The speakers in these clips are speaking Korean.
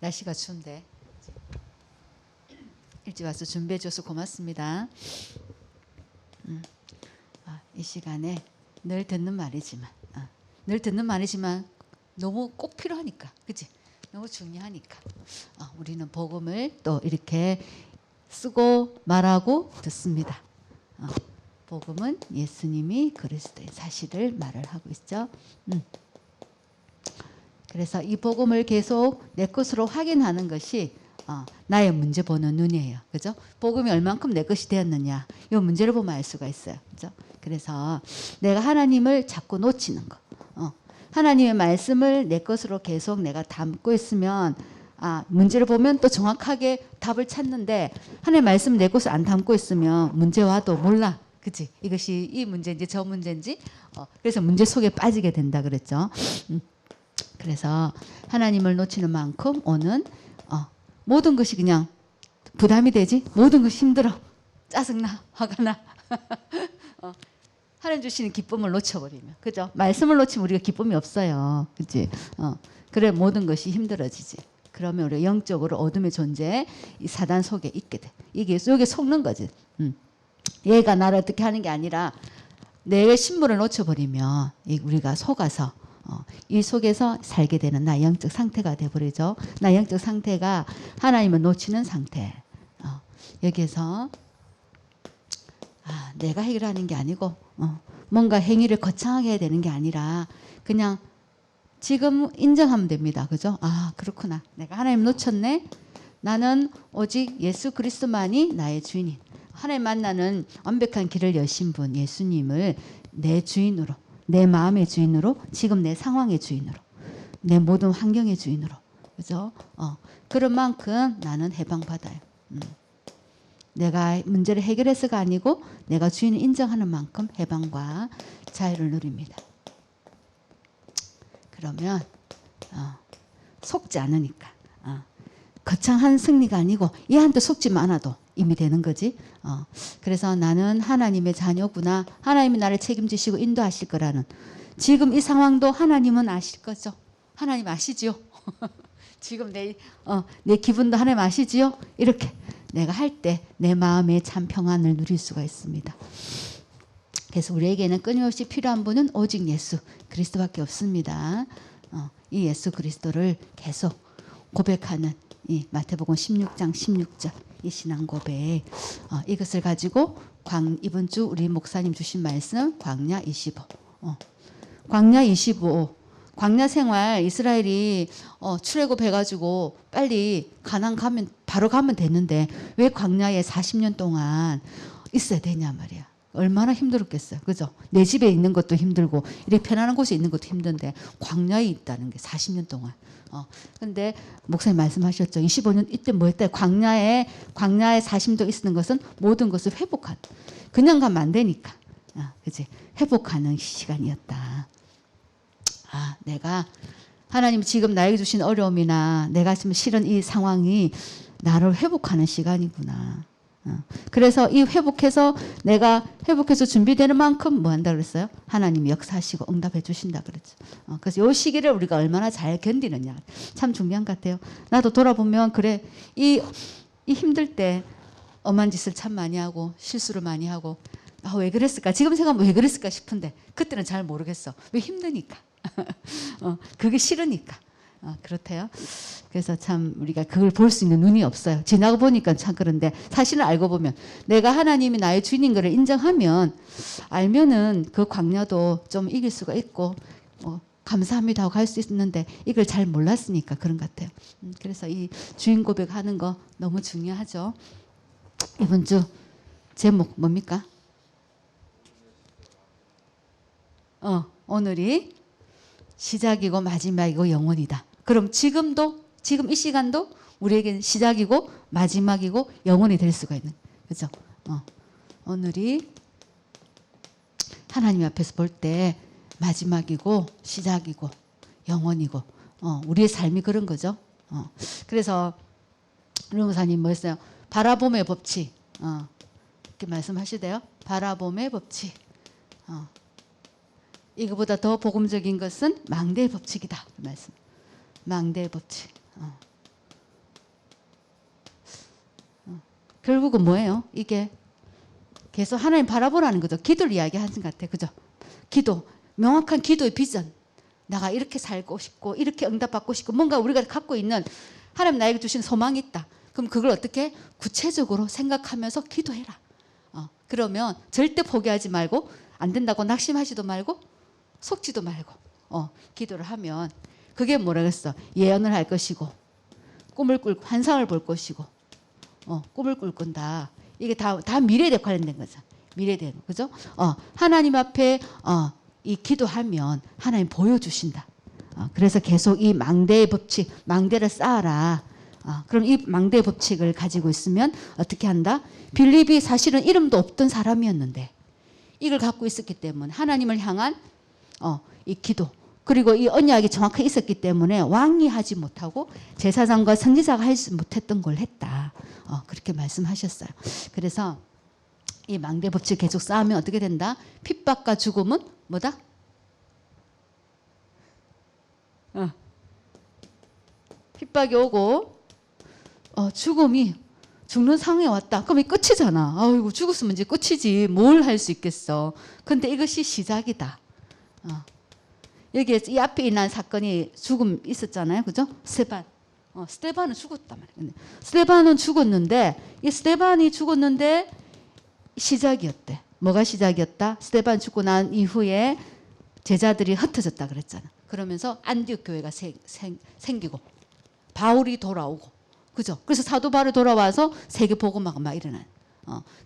날씨가 추운데 일찍 와서 준비해줘서 고맙습니다. 이 시간에 늘 듣는 말이지만 너무 꼭 필요하니까, 그치? 너무 중요하니까 우리는 복음을 또 이렇게 쓰고 말하고 듣습니다. 복음은 예수님이 그리스도의 사실을 말을 하고 있죠. 그래서 이 복음을 계속 내 것으로 확인하는 것이 나의 문제 보는 눈이에요. 그죠? 복음이 얼만큼 내 것이 되었느냐, 이 문제를 보면 알 수가 있어요. 그죠? 그래서 내가 하나님을 자꾸 놓치는 거, 하나님의 말씀을 내 것으로 계속 내가 담고 있으면 문제를 보면 또 정확하게 답을 찾는데, 하나님의 말씀을 내 것을 안 담고 있으면 문제 와도 몰라. 그치? 이것이 이 문제인지 저 문제인지, 그래서 문제 속에 빠지게 된다 그랬죠. 그래서 하나님을 놓치는 만큼 오는 모든 것이 그냥 부담이 되지, 모든 것이 힘들어, 짜증나, 화가 나. 하나님 주시는 기쁨을 놓쳐버리면, 그죠? 말씀을 놓치면 우리가 기쁨이 없어요, 그치? 그래 모든 것이 힘들어지지. 그러면 우리가 영적으로 어둠의 존재, 이 사단 속에 있게 돼. 이게 여기 속는 거지. 얘가 나를 어떻게 하는 게 아니라 내 신분을 놓쳐버리면 우리가 속아서 이 속에서 살게 되는 나의 영적 상태가 돼버리죠. 나의 영적 상태가 하나님을 놓치는 상태. 여기에서 내가 해결하는 게 아니고 뭔가 행위를 거창하게 해야 되는 게 아니라 그냥 지금 인정하면 됩니다. 그죠? 그렇구나. 내가 하나님 놓쳤네. 나는 오직 예수 그리스도만이 나의 주인인, 하나님 만나는 완벽한 길을 여신 분 예수님을 내 주인으로, 내 마음의 주인으로, 지금 내 상황의 주인으로, 내 모든 환경의 주인으로, 그죠? 그런 만큼 나는 해방받아요. 내가 문제를 해결해서가 아니고 내가 주인을 인정하는 만큼 해방과 자유를 누립니다. 그러면 속지 않으니까, 거창한 승리가 아니고 얘한테 속지만 않아도 이미 되는 거지. 그래서 나는 하나님의 자녀구나, 하나님이 나를 책임지시고 인도하실 거라는, 지금 이 상황도 하나님은 아실 거죠. 하나님 아시지요. 지금 내 기분도 하나님 아시지요. 이렇게 내가 할 때 내 마음에 참 평안을 누릴 수가 있습니다. 그래서 우리에게는 끊임없이 필요한 분은 오직 예수 그리스도밖에 없습니다. 이 예수 그리스도를 계속 고백하는 이 마태복음 16장 16절 이 신앙 고백, 이것을 가지고 이번 주 우리 목사님 주신 말씀 광야 25, 광야 25, 광야 생활, 이스라엘이 출애굽해가지고 빨리 가나안 가면 바로 가면 되는데 왜 광야에 40년 동안 있어야 되냐 말이야. 얼마나 힘들었겠어요. 그죠? 내 집에 있는 것도 힘들고 이렇게 편안한 곳에 있는 것도 힘든데 광야에 있다는 게 40년 동안. 근데 목사님 말씀하셨죠. 25년 이때 뭐 했다. 광야에 40년 있는 것은 모든 것을 회복한. 그냥 가면 안 되니까. 그치? 회복하는 시간이었다. 내가 하나님 지금 나에게 주신 어려움이나 내가 지금 싫은 이 상황이 나를 회복하는 시간이구나. 그래서 이 내가 회복해서 준비되는 만큼 뭐 한다 그랬어요? 하나님이 역사하시고 응답해 주신다 그랬죠. 그래서 이 시기를 우리가 얼마나 잘 견디느냐 참 중요한 것 같아요. 나도 돌아보면 그래, 이 힘들 때 엄한 짓을 참 많이 하고 실수를 많이 하고 왜 그랬을까? 지금 생각하면 왜 그랬을까 싶은데 그때는 잘 모르겠어. 왜 힘드니까. 그게 싫으니까. 그렇대요. 그래서 참 우리가 그걸 볼 수 있는 눈이 없어요. 지나가 보니까 참 그런데 사실은 알고 보면 내가 하나님이 나의 주인인 것을 알면은 그 광야도 좀 이길 수가 있고 감사합니다 하고 갈 수 있는데 이걸 잘 몰랐으니까 그런 것 같아요. 그래서 이 주인 고백하는 거 너무 중요하죠. 이번 주 제목 뭡니까? 오늘이 시작이고 마지막이고 영원이다. 그럼 지금 이 시간도 우리에게는 시작이고 마지막이고 영원이 될 수가 있는, 그죠? 오늘이 하나님 앞에서 볼 때 마지막이고 시작이고 영원이고 우리의 삶이 그런 거죠. 그래서 르무사님 뭐 했어요? 바라봄의 법칙, 이렇게 말씀하시대요. 바라봄의 법칙. 이거보다 더 복음적인 것은 망대의 법칙이다. 그 말씀. 망대의 법칙. 결국은 뭐예요? 이게 계속 하나님 바라보라는 거죠. 기도를 이야기하는 것 같아요. 그죠? 기도, 명확한 기도의 비전. 내가 이렇게 살고 싶고 이렇게 응답받고 싶고 뭔가 우리가 갖고 있는 하나님 나에게 주신 소망이 있다. 그럼 그걸 어떻게 구체적으로 생각하면서 기도해라. 그러면 절대 포기하지 말고 안 된다고 낙심하지도 말고 속지도 말고 기도를 하면 그게 뭐라겠어? 예언을 할 것이고 꿈을 꿀 환상을 볼 것이고 꿈을 꿀 건다. 이게 다 미래에 관련된 거죠. 미래에 대한 그죠? 하나님 앞에 이 기도하면 하나님 보여주신다. 그래서 계속 이 망대의 법칙, 망대를 쌓아라. 그럼 이 망대의 법칙을 가지고 있으면 어떻게 한다? 빌립이 사실은 이름도 없던 사람이었는데 이걸 갖고 있었기 때문에 하나님을 향한 이 기도 그리고 이 언약이 정확하게 있었기 때문에 왕이 하지 못하고 제사장과 선지자가 하지 못했던 걸 했다. 그렇게 말씀하셨어요. 그래서 이 망대 법칙 계속 쌓으면 어떻게 된다? 핍박과 죽음은 뭐다? 핍박이 오고 죽음이 죽는 상황에 왔다. 그럼 이 끝이잖아. 아이고 죽었으면 이제 끝이지. 뭘 할 수 있겠어. 근데 이것이 시작이다. 여기에 이 앞에 있는 사건이 죽음 있었잖아요. 그죠? 스테반. 스테반은 죽었단 말이에요. 스테반은 죽었는데 이 스테반이 죽었는데 시작이었대. 뭐가 시작이었다? 스테반 죽고 난 이후에 제자들이 흩어졌다 그랬잖아. 그러면서 안디옥 교회가 생기고 바울이 돌아오고 그죠? 그래서 사도 바울이 돌아와서 세계 복음화가 막 일어나요.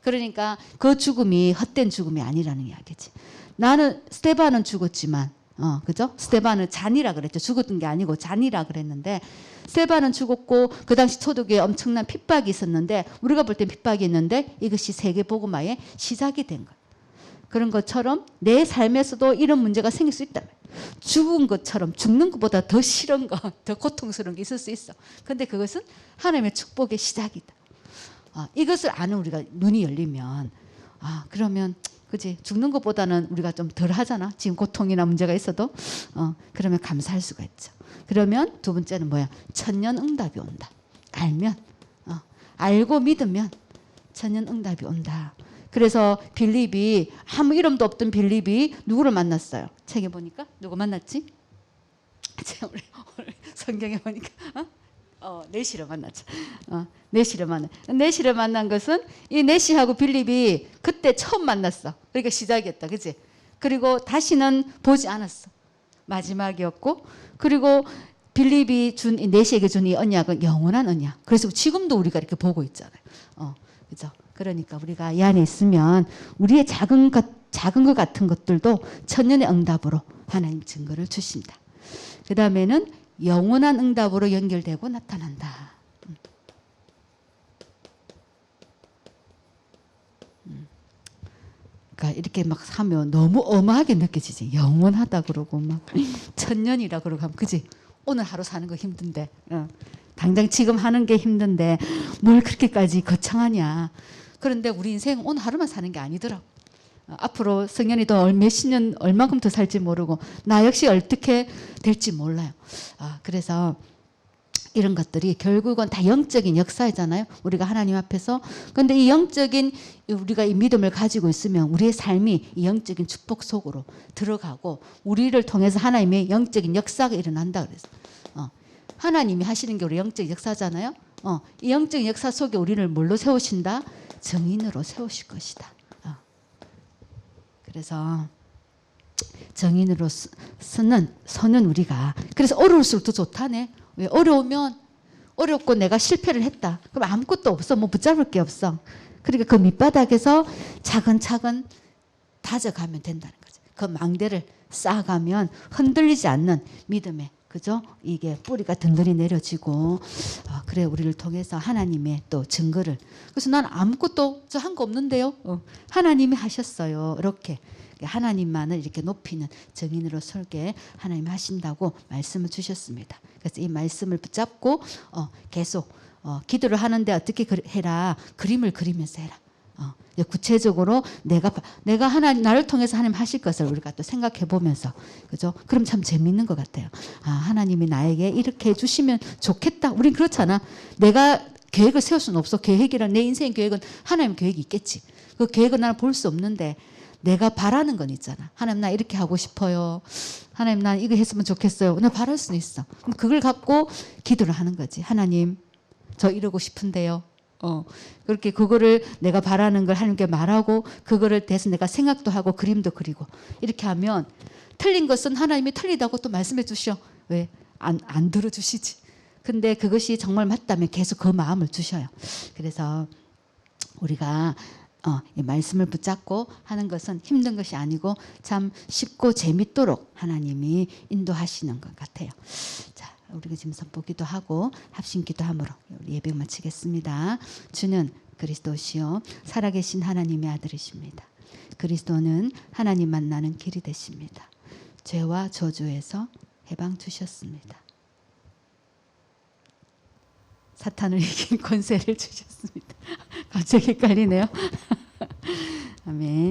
그러니까 그 죽음이 헛된 죽음이 아니라는 이야기지. 나는 스테반은 죽었지만 그죠? 스테반은 잔이라 그랬죠. 죽었던 게 아니고 잔이라 그랬는데 스테반은 죽었고 그 당시 초대교회에 엄청난 핍박이 있었는데 우리가 볼 땐 핍박이 있는데 이것이 세계 복음화의 시작이 된 거예요. 그런 것처럼 내 삶에서도 이런 문제가 생길 수 있다. 죽은 것처럼 죽는 것보다 더 싫은 거, 더 고통스러운 게 있을 수 있어. 근데 그것은 하나님의 축복의 시작이다. 이것을 아는 우리가 눈이 열리면 그러면 그지 죽는 것보다는 우리가 좀 덜 하잖아. 지금 고통이나 문제가 있어도 그러면 감사할 수가 있죠. 그러면 두 번째는 뭐야? 천년 응답이 온다. 알면 알고 믿으면 천년 응답이 온다. 그래서 빌립이 아무 이름도 없던 빌립이 누구를 만났어요? 책에 보니까 누구 만났지? 오늘 성경에 보니까 네시를 만났죠. 네시를 만난 것은 이 네시하고 빌립이 그때 처음 만났어. 그러니까 시작이었다, 그렇지? 그리고 다시는 보지 않았어. 마지막이었고, 그리고 빌립이 준 이 네시에게 준 이 언약은 영원한 언약. 그래서 지금도 우리가 이렇게 보고 있잖아요. 그죠? 그러니까 우리가 이 안에 있으면 우리의 작은 것 같은 것들도 천년의 응답으로 하나님 증거를 주신다. 그 다음에는 영원한 응답으로 연결되고 나타난다. 그러니까 이렇게 막 하면 너무 엄하게 느껴지지. 영원하다 그러고 막 천년이라 그러고 하면 그지? 오늘 하루 사는 거 힘든데 당장 지금 하는 게 힘든데 뭘 그렇게까지 거창하냐. 그런데 우리 인생 오늘 하루만 사는 게 아니더라고. 앞으로 성년이 더 몇십 년 얼마큼 더 살지 모르고 나 역시 어떻게 될지 몰라요. 그래서 이런 것들이 결국은 다 영적인 역사이잖아요. 우리가 하나님 앞에서. 그런데 이 영적인 우리가 이 믿음을 가지고 있으면 우리의 삶이 이 영적인 축복 속으로 들어가고 우리를 통해서 하나님의 영적인 역사가 일어난다 그랬어. 하나님이 하시는 게 우리 영적 역사잖아요. 이 영적 역사 속에 우리를 뭘로 세우신다? 정인으로 세우실 것이다. 그래서 정인으로 서는 우리가 그래서 어려울수록 더 좋다네. 왜 어려우면 어렵고 내가 실패를 했다. 그럼 아무것도 없어. 뭐 붙잡을 게 없어. 그러니까 그 밑바닥에서 차근차근 다져가면 된다는 거죠. 그 망대를 쌓아가면 흔들리지 않는 믿음의 그죠? 이게 뿌리가 든든히 내려지고 그래 우리를 통해서 하나님의 또 증거를 그래서 난 아무것도 저 한 거 없는데요. 하나님이 하셨어요. 이렇게 하나님만을 이렇게 높이는 증인으로 설계 하나님이 하신다고 말씀을 주셨습니다. 그래서 이 말씀을 붙잡고 계속 기도를 하는데 어떻게 해라? 그림을 그리면서 해라. 구체적으로 내가 하나님 나를 통해서 하나님 하실 것을 우리가 또 생각해 보면서 그죠? 그럼 참 재밌는 것 같아요. 하나님이 나에게 이렇게 해주시면 좋겠다. 우린 그렇잖아. 내가 계획을 세울 수는 없어. 계획이란 내 인생 계획은 하나님 계획이 있겠지. 그 계획은 나는 볼 수 없는데 내가 바라는 건 있잖아. 하나님 나 이렇게 하고 싶어요. 하나님 난 이거 했으면 좋겠어요. 나 바랄 수는 있어. 그럼 그걸 갖고 기도를 하는 거지. 하나님 저 이러고 싶은데요. 그렇게 그거를 내가 바라는 걸 하나님께 말하고 그거를 대해서 내가 생각도 하고 그림도 그리고 이렇게 하면 틀린 것은 하나님이 틀리다고 또 말씀해 주셔. 왜? 안 들어주시지. 근데 그것이 정말 맞다면 계속 그 마음을 주셔요. 그래서 우리가 이 말씀을 붙잡고 하는 것은 힘든 것이 아니고 참 쉽고 재밌도록 하나님이 인도하시는 것 같아요. 자, 우리가 지금 선포기도 하고 합심기도 함으로 예배 마치겠습니다. 주는 그리스도시요 살아계신 하나님의 아들이십니다. 그리스도는 하나님 만나는 길이 되십니다. 죄와 저주에서 해방 주셨습니다. 사탄을 이긴 권세를 주셨습니다. 갑자기 헷갈리네요. 아멘.